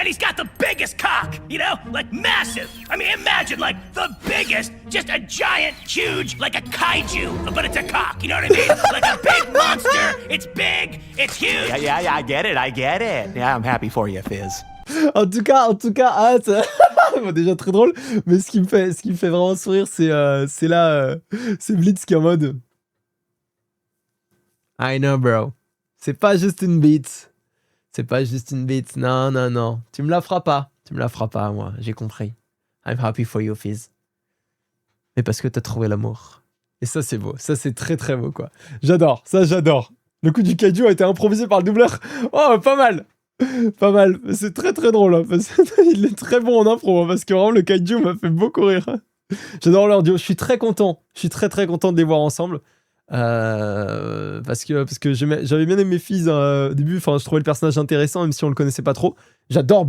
he's got the biggest cock, you know? Like, massive. I mean, imagine, like, the biggest, just a giant, huge, like a kaiju, but it's a cock, you know what I mean? Like a big monster, it's big, it's huge. Yeah, I get it. Yeah, I'm happy for you, Fizz. En tout cas, bon, déjà très drôle, mais ce qui me fait vraiment sourire, c'est Blitz qui est en mode I know, bro. C'est pas juste une beat. Non. Tu me la feras pas, moi. J'ai compris. I'm happy for you, Fizz. Mais parce que t'as trouvé l'amour. Et ça, c'est beau. Ça, c'est très, très beau, quoi. J'adore. Le coup du kaiju a été improvisé par le doubleur. Oh, pas mal. C'est très, très drôle. Hein, parce qu'il est très bon en impro. Hein, parce que vraiment, le kaiju m'a fait beaucoup rire. J'adore leur duo. Je suis très content. très content de les voir ensemble. Parce que j'avais bien aimé Fizz au début, enfin je trouvais le personnage intéressant même si on le connaissait pas trop. J'adore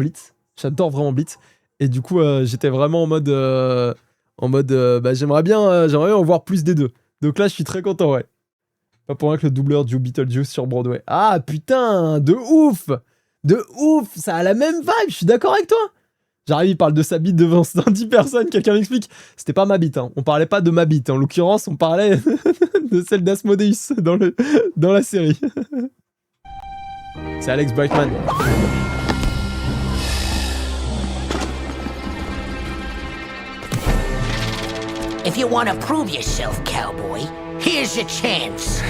vraiment Blitz et du coup j'étais vraiment en mode j'aimerais bien en voir plus des deux, donc là je suis très content, ouais. Pas pour rien que le doubleur joue Beetlejuice sur Broadway. Ah putain, de ouf, ça a la même vibe, je suis d'accord avec toi. J'arrive, il parle de sa bite devant 10 personnes, quelqu'un m'explique. C'était pas ma bite, hein. On parlait pas de ma bite, en l'occurrence, on parlait de celle d'Asmodeus dans la série. C'est Alex Brightman. If you want to prove yourself, cowboy, here's your chance.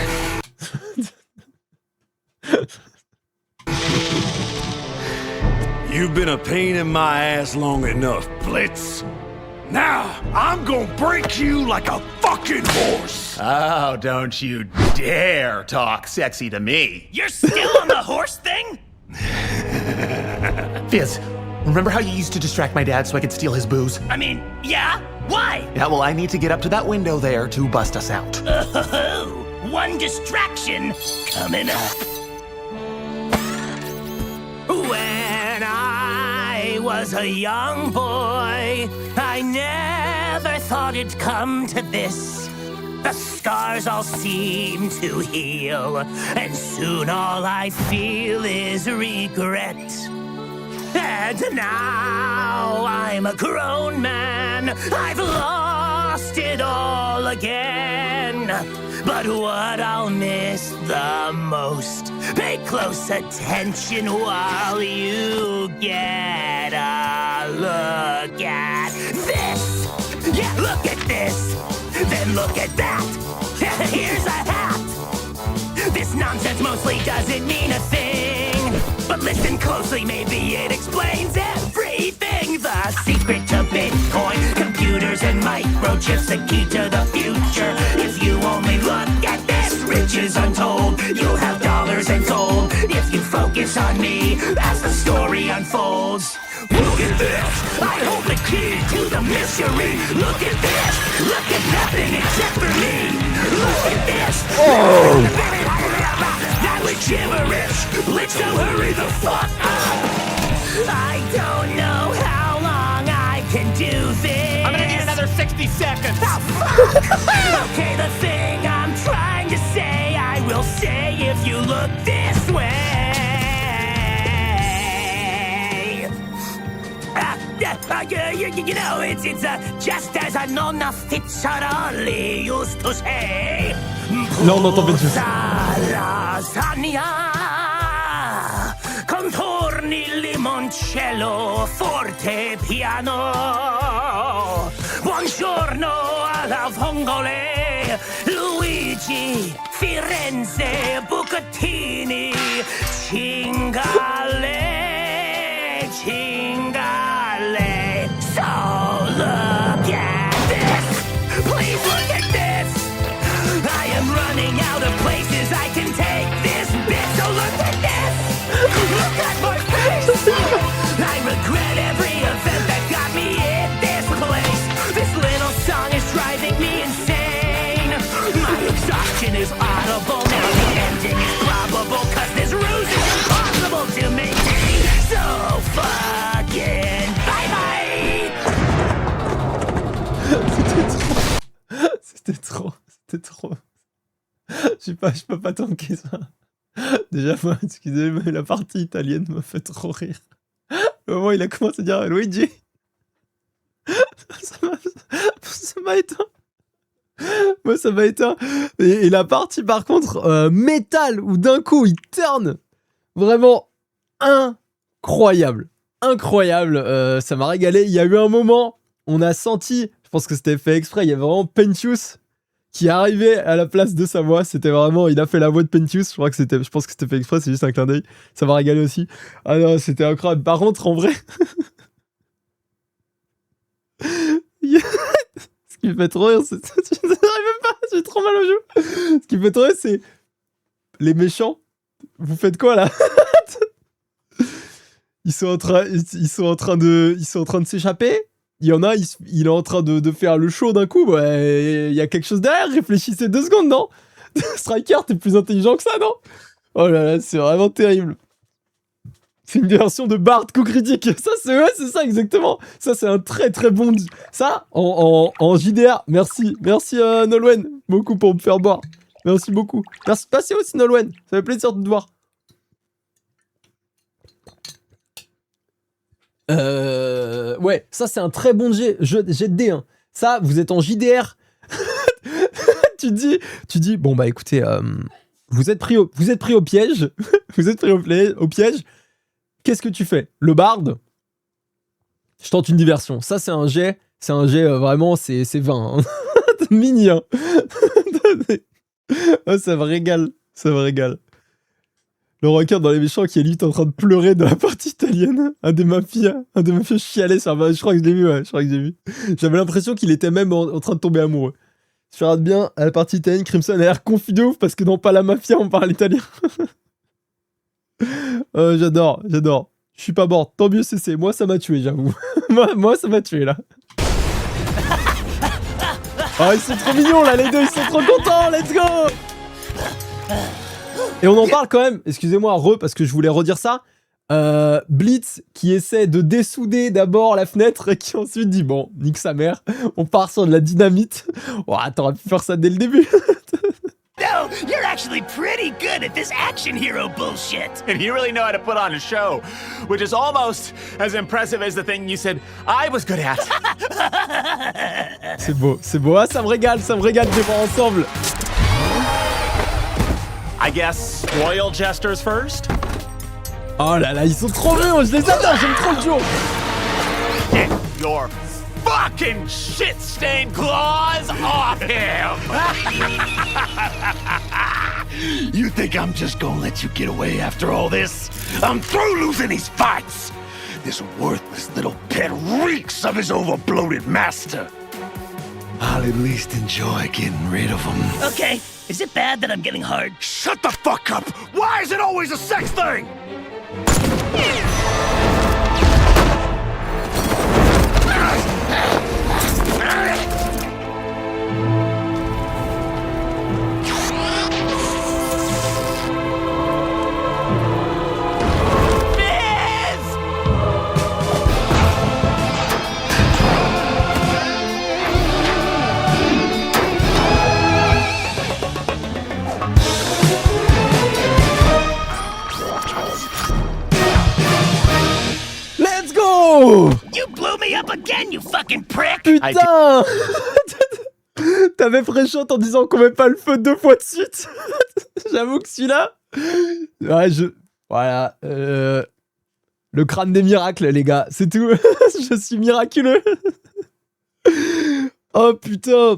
You've been a pain in my ass long enough, Blitz. Now, I'm gonna break you like a fucking horse. Oh, don't you dare talk sexy to me. You're still on the horse thing? Fizz, remember how you used to distract my dad so I could steal his booze? I mean, yeah? Why? Yeah, well, I need to get up to that window there to bust us out. One distraction coming up. When I was a young boy, I never thought it'd come to this. The scars all seem to heal, and soon all I feel is regret. And now I'm a grown man, I've lost it all again. But what I'll miss the most, pay close attention while you get a look at this. Yeah, look at this. Then look at that. Here's a hat. This nonsense mostly doesn't mean a thing. But listen closely, maybe it explains everything. The secret to Bitcoin, computers and microchips, the key to the future. If you only look at this, riches untold, you'll have dollars and gold. If you focus on me as the story unfolds. Look at this, I hold the key to the mystery. Look at this, look at nothing except for me. Look at this. That was gibberish. Let's go hurry the fuck up. I don't know how long I can do this. I'm gonna need another 60 seconds. Oh, fuck. Okay, the thing I'm trying to say, I will say if you look this way. You know, it's just as a nonna Fitzarelli used to say. Là, on entend Beetlejuice. Lasagna, contorni, limoncello, forte, piano. Buongiorno alla vongole, Luigi, Firenze, Bucatini, Cingale, Cingale. So look at this, please look at this. I am running out of places I can take this bit, so look at this. Look at my face. I regret every event that got me in this place. This little song is driving me insane. My exhaustion is audible, now the ending is probable, cause this ruse is impossible to maintain. So fucking bye-bye. C'était trop. Je peux pas tanker ça. Déjà, moi, excusez-moi, mais la partie italienne m'a fait trop rire. Au moment où il a commencé à dire Luigi, ça m'a éteint. Moi, ça m'a éteint. Et la partie, par contre, métal, où d'un coup, il turn. Vraiment incroyable. Incroyable. Ça m'a régalé. Il y a eu un moment, on a senti, je pense que c'était fait exprès, il y avait vraiment Pentius qui arrivait à la place de sa voix. C'était vraiment, il a fait la voix de Pentius. Je pense que c'était fait exprès, c'est juste un clin d'œil. Ça m'a régalé aussi. Ah non, c'était incroyable. Par contre, en vrai, ce qui me fait trop rire, c'est... Je n'arrive même pas, j'ai trop mal au jeu. Ce qui me fait trop rire, c'est... Les méchants, vous faites quoi, là? Ils sont en train de s'échapper. Il y en a, il est en train de faire le show d'un coup. Il y a quelque chose derrière, réfléchissez 2 secondes, non? Striker, t'es plus intelligent que ça, non? Oh là là, c'est vraiment terrible. C'est une version de Bard coup critique. Ça, c'est ça exactement. Ça, c'est un très très bon... Ça, en JDR. Merci Nolwenn, beaucoup pour me faire boire. Merci beaucoup. Merci, passez aussi Nolwenn. Ça fait plaisir de te voir. Ouais, ça c'est un très bon jet de dés. Hein. Ça, vous êtes en JDR. tu dis, bon bah écoutez, vous êtes pris au piège. Vous êtes pris au piège. Qu'est-ce que tu fais? Le barde, je tente une diversion. Ça, c'est un jet vraiment, c'est 20. Hein. Mini, hein. Oh, ça me régale. Le requin dans les méchants qui est limite en train de pleurer de la partie italienne. Un des mafias chialait sur je crois que je l'ai vu, J'avais l'impression qu'il était même en train de tomber amoureux. Si je regarde bien, à la partie italienne, Crimson a l'air confus de ouf parce que dans Pas la Mafia, on parle italien. J'adore. Je suis pas mort. Tant mieux, c'est. Moi, ça m'a tué, j'avoue. moi, ça m'a tué, là. Oh, ils sont trop mignons, là, les deux. Ils sont trop contents. Let's go. Et on en parle quand même. Excusez-moi, parce que je voulais redire ça. Blitz qui essaie de dessouder d'abord la fenêtre et qui ensuite dit bon, nique sa mère. On part sur de la dynamite. Oh, t'aurais pu faire ça dès le début. No, you're actually pretty good at this action hero bullshit. And you really know how to put on a show, which is almost as impressive as the thing you said I was good at. C'est beau. Ah, ça me régale de les voir ensemble. I guess royal jesters first. Oh là là, ils sont trop bons, je les adore, j'aime trop le duo. Get your fucking shit-stained claws off him! You think I'm just gonna let you get away after all this? I'm through losing these fights! This worthless little pet reeks of his overbloated master. I'll at least enjoy getting rid of him. Okay, is it bad that I'm getting hard? Shut the fuck up! Why is it always a sex thing? Let's go! You blew me up again, you fucking prick! Putain! T'avais pré-shot en disant qu'on met pas le feu 2 fois de suite. J'avoue que celui-là... Ouais, voilà. Le crâne des miracles, les gars. C'est tout. Je suis miraculeux. Oh, putain.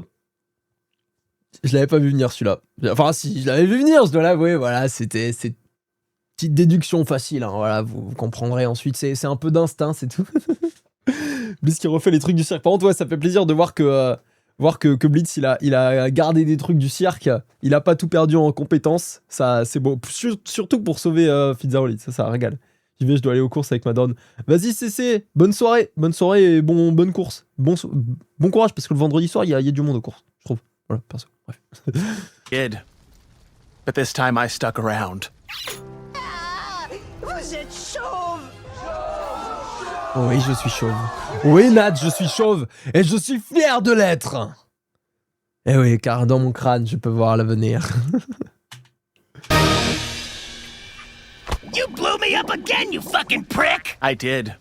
Je l'avais pas vu venir, celui-là. Enfin, si, je l'avais vu venir, je dois l'avouer. Voilà, c'était... Petite déduction facile, hein, voilà, vous comprendrez ensuite, c'est un peu d'instinct, c'est tout. Blitz qui refait les trucs du cirque. Par contre, ouais, ça fait plaisir de voir que Blitz, il a gardé des trucs du cirque, il a pas tout perdu en compétences, ça c'est beau. Surtout pour sauver Fizaroli, ça régale. J'y vais, je dois aller aux courses avec ma donne. Vas-y, CC, bonne soirée et bonne course. Bon courage, parce que le vendredi soir, il y a du monde aux courses, je trouve. Voilà, perso, bref. Kid, but this time I stuck around. Vous êtes chauve! Oui, je suis chauve. Oui, Nat, je suis chauve. Et je suis fier de l'être. Eh oui, car dans mon crâne, je peux voir l'avenir. You blew me up again, you fucking prick! I did.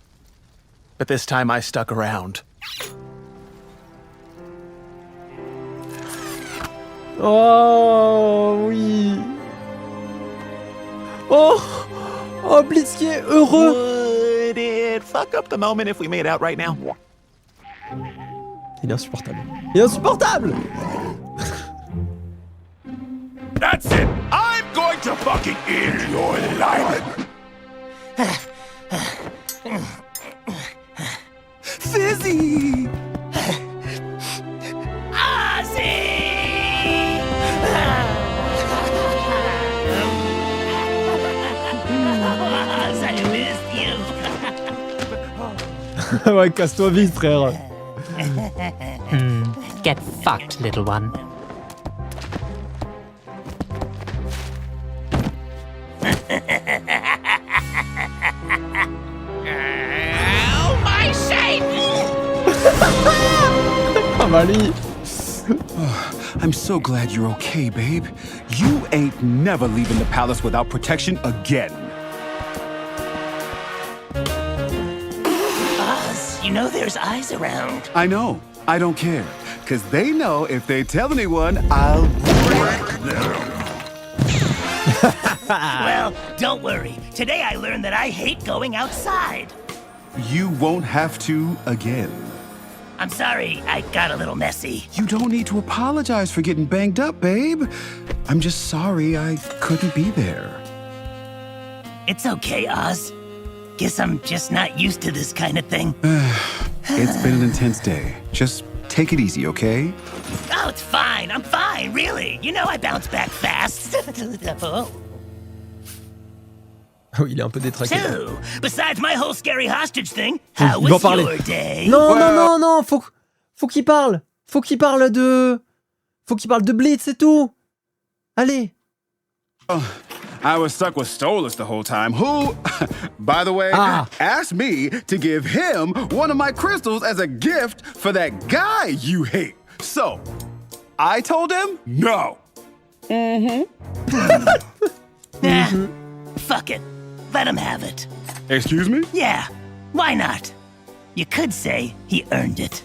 But this time I stuck around. Oh oui. Oh, oh Blitz qui est heureux. Would it fuck up the moment if we made out right now? Il est insupportable. Il est insupportable. That's it! I'm going to fucking end your life! Fizzy! Oz, I missed you. Ouais, casse-toi vite, frère. Get fucked, little one. Oh, my Satan! Ah bah lui. I'm so glad you're okay, babe. You ain't never leaving the palace without protection again. Oz, you know there's eyes around. I know. I don't care. Because they know if they tell anyone, I'll break them. Well, don't worry. Today I learned that I hate going outside. You won't have to again. I'm sorry, I got a little messy. You don't need to apologize for getting banged up, babe. I'm just sorry I couldn't be there. It's okay, Oz. Guess I'm just not used to this kind of thing. It's been an intense day. Just take it easy, okay? Oh, it's fine. I'm fine, really. You know I bounce back fast. Oh. Oh, il est un peu détraqué. So, besides my whole scary hostage thing, how Il va was parler. your day? Non, non, non, non, faut qu'il parle. Faut qu'il parle de Blitz et tout. Allez. I was stuck with Stolas the whole time, who, by the way, asked me to give him one of my crystals as a gift for that guy you hate. So, I told him no. Fuck it. Let him have it. Excuse me? Yeah, why not? You could say he earned it.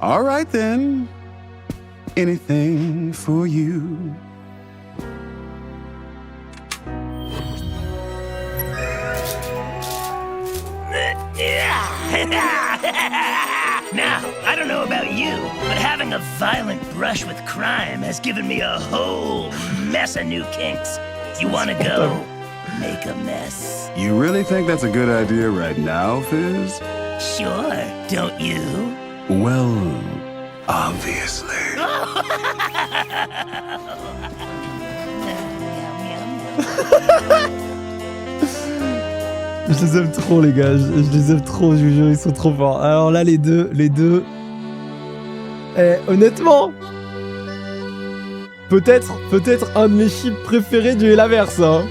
All right then. Anything for you. Now, I don't know about you, but having a violent brush with crime has given me a whole mess of new kinks. You wanna go? Make a mess. You really think that's a good idea right now, Fizz? Sure, don't you? Well, obviously. Je les aime trop, les gars. Je les aime trop, je vous jure, ils sont trop forts. Alors là, les deux. Honnêtement, peut-être un de mes chips préférés du Helaverse. Hein.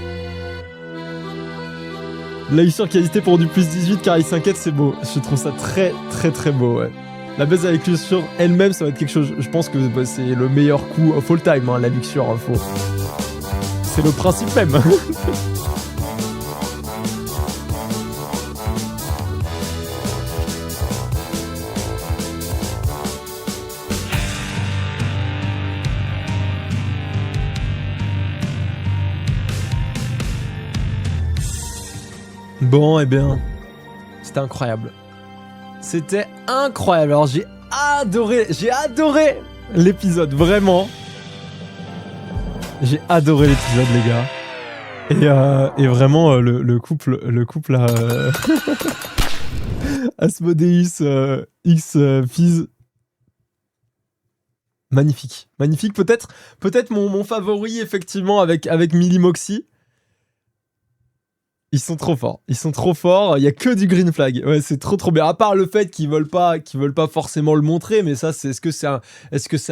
L'œil sur qualité pour du plus 18 car il s'inquiète, c'est beau. Je trouve ça très très très beau, ouais. La baisse à la luxure elle-même, ça va être quelque chose. Je pense que c'est le meilleur coup of all time, hein, la luxure. C'est le principe même. Bon, eh bien, c'était incroyable. C'était incroyable. Alors, j'ai adoré l'épisode, vraiment. J'ai adoré l'épisode, les gars. Et vraiment, le couple Asmodeus X Fizz. Magnifique. Magnifique. Peut-être mon favori, effectivement, avec Millie Moxie. Ils sont trop forts. Il y a que du green flag. Ouais, c'est trop bien. À part le fait qu'ils veulent pas forcément le montrer, mais ça, est-ce que c'est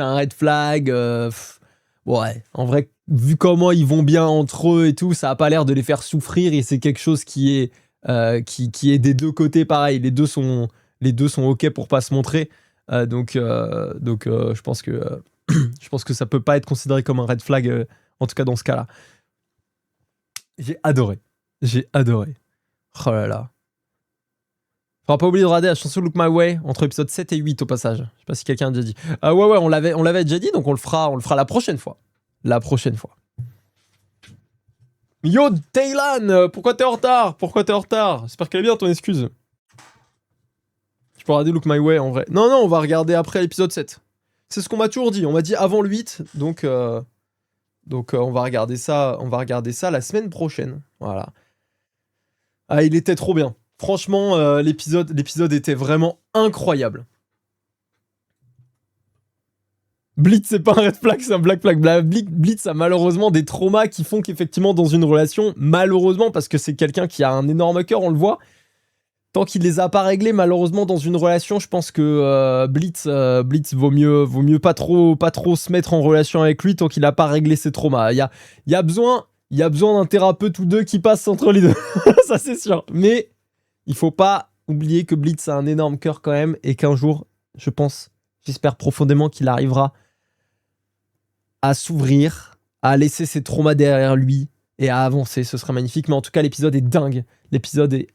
un red flag Ouais. En vrai, vu comment ils vont bien entre eux et tout, ça a pas l'air de les faire souffrir et c'est quelque chose qui est des deux côtés pareil. Les deux sont ok pour pas se montrer. Donc, je pense que ça peut pas être considéré comme un red flag, en tout cas dans ce cas-là. J'ai adoré. J'ai adoré. Oh là là. Faudra pas oublier de regarder la chanson Look My Way entre épisode 7 et 8 au passage. Je sais pas si quelqu'un a déjà dit. Ah ouais, on l'avait déjà dit, donc on le fera la prochaine fois. La prochaine fois. Yo, Taylan, pourquoi t'es en retard? J'espère qu'elle est bien ton excuse. Je peux regarder Look My Way en vrai. Non, on va regarder après l'épisode 7. C'est ce qu'on m'a toujours dit. On m'a dit avant le 8, donc on va regarder ça la semaine prochaine. Voilà. Ah, il était trop bien. Franchement, l'épisode était vraiment incroyable. Blitz, c'est pas un red flag, c'est un black flag. Blitz a malheureusement des traumas qui font qu'effectivement, dans une relation, malheureusement, parce que c'est quelqu'un qui a un énorme cœur, on le voit, tant qu'il les a pas réglés, malheureusement, dans une relation, je pense que Blitz vaut mieux pas trop se mettre en relation avec lui tant qu'il a pas réglé ses traumas. Il y a besoin d'un thérapeute ou deux qui passe entre les deux. Ça, c'est sûr. Mais il faut pas oublier que Blitz a un énorme cœur quand même et qu'un jour, j'espère profondément qu'il arrivera à s'ouvrir, à laisser ses traumas derrière lui et à avancer. Ce serait magnifique. Mais en tout cas, l'épisode est dingue. L'épisode est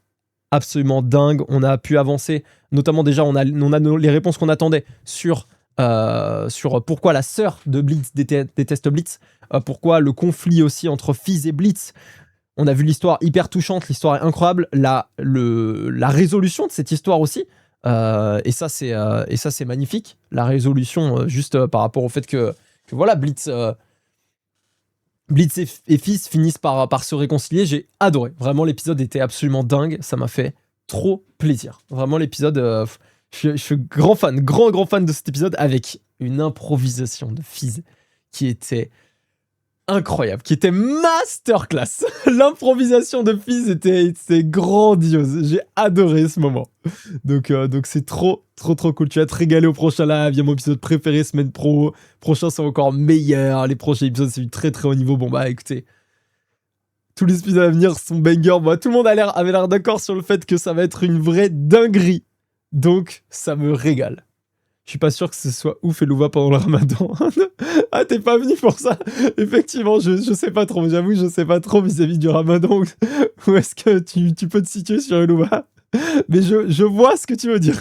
absolument dingue. On a pu avancer. Notamment, déjà, on a les réponses qu'on attendait sur pourquoi la sœur de Blitz déteste Blitz. Pourquoi le conflit aussi entre Fizz et Blitz. On a vu l'histoire hyper touchante. L'histoire est incroyable. La résolution de cette histoire aussi. Et ça, c'est magnifique. La résolution, juste par rapport au fait que voilà, Blitz et Fizz finissent par se réconcilier. J'ai adoré. Vraiment, l'épisode était absolument dingue. Ça m'a fait trop plaisir. Vraiment, l'épisode... je suis grand fan de cet épisode avec une improvisation de Fizz qui était incroyable, qui était masterclass. L'improvisation de Fizz était grandiose. J'ai adoré ce moment. Donc c'est trop cool. Tu vas te régaler au prochain live. Il y a mon épisode préféré semaine pro. Prochains sont encore meilleurs. Les prochains épisodes, c'est du très haut niveau. Bon bah écoutez, tous les épisodes à venir sont bangers. Bah, tout le monde avait l'air d'accord sur le fait que ça va être une vraie dinguerie. Donc ça me régale. Je suis pas sûr que ce soit ouf et Louva pendant le ramadan. Ah, t'es pas venu pour ça? Effectivement, je sais pas trop. J'avoue, je sais pas trop vis-à-vis du ramadan. Où est-ce que tu peux te situer sur Louva? Mais je vois ce que tu veux dire.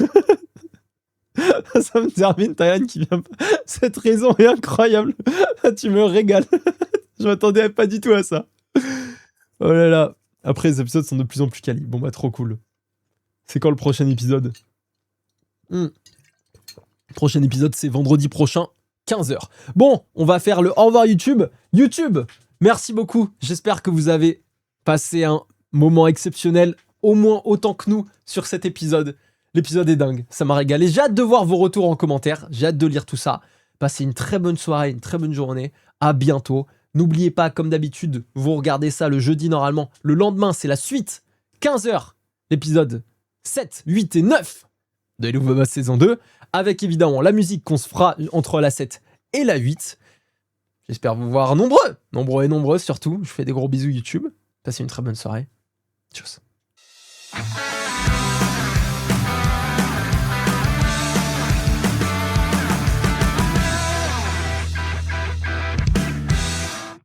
Ça me termine, Taylan qui vient. Cette raison est incroyable. Tu me régales. Je m'attendais pas du tout à ça. Oh là là. Après, les épisodes sont de plus en plus quali. Bon bah, trop cool. C'est quand le prochain épisode? Prochain épisode, c'est vendredi prochain, 15h. Bon, on va faire le au revoir YouTube. YouTube, merci beaucoup. J'espère que vous avez passé un moment exceptionnel, au moins autant que nous, sur cet épisode. L'épisode est dingue, ça m'a régalé. J'ai hâte de voir vos retours en commentaire. J'ai hâte de lire tout ça. Passez une très bonne soirée, une très bonne journée. À bientôt. N'oubliez pas, comme d'habitude, vous regardez ça le jeudi normalement. Le lendemain, c'est la suite. 15h, l'épisode 7, 8 et 9 de Hello Boss saison 2. Avec évidemment la musique qu'on se fera entre la 7 et la 8. J'espère vous voir nombreux et nombreuses surtout. Je vous fais des gros bisous YouTube. Passez une très bonne soirée. Tchuss.